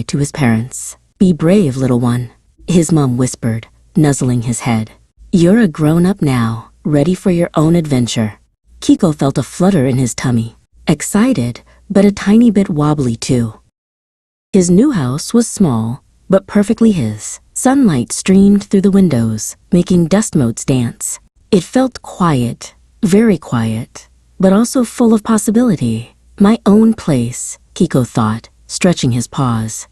goodbye to his parents. "Be brave, little one," his mom whispered, nuzzling his head. "You're a grown-up now, ready for your own adventure." Kiko felt a flutter in his tummy, excited, but a tiny bit wobbly too. His new house was small, but perfectly his. Sunlight streamed through the windows, making dust motes dance. It felt quiet, very quiet, but also full of possibility. My own place, Kiko thought, stretching his paws.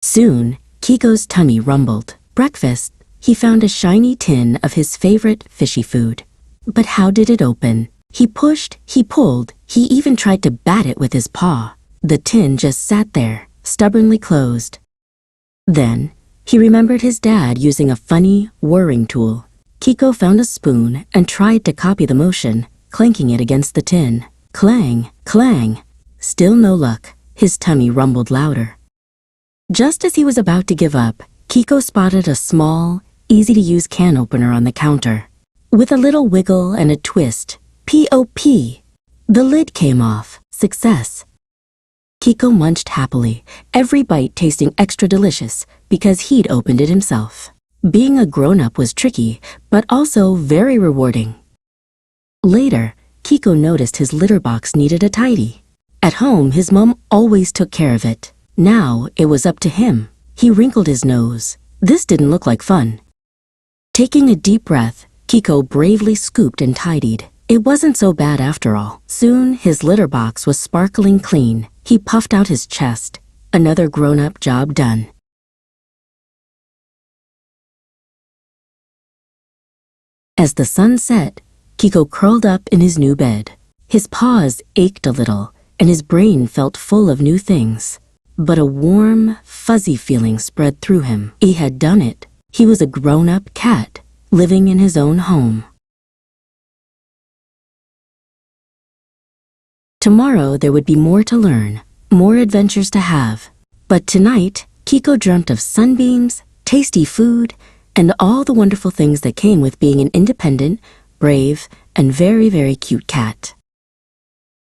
Soon, Kiko's tummy rumbled. Breakfast, he found a shiny tin of his favorite fishy food. But how did it open? He pushed, he pulled, he even tried to bat it with his paw. The tin just sat there, stubbornly closed. Then, he remembered his dad using a funny, whirring tool. Kiko found a spoon and tried to copy the motion, clanking it against the tin. Clang, clang. Still no luck. His tummy rumbled louder. Just as he was about to give up, Kiko spotted a small, easy-to-use can opener on the counter. With a little wiggle and a twist, P.O.P. The lid came off. Success. Kiko munched happily, every bite tasting extra delicious because he'd opened it himself. Being a grown-up was tricky, but also very rewarding. Later, Kiko noticed his litter box needed a tidy. At home, his mom always took care of it. Now, it was up to him. He wrinkled his nose. This didn't look like fun. Taking a deep breath, Kiko bravely scooped and tidied. It wasn't so bad after all. Soon, his litter box was sparkling clean. He puffed out his chest. Another grown-up job done. As the sun set, Kiko curled up in his new bed. His paws ached a little, and his brain felt full of new things. But a warm, fuzzy feeling spread through him. He had done it. He was a grown-up cat, living in his own home. Tomorrow there would be more to learn, more adventures to have. But tonight, Kiko dreamt of sunbeams, tasty food, and all the wonderful things that came with being an independent, brave, and very, very cute cat.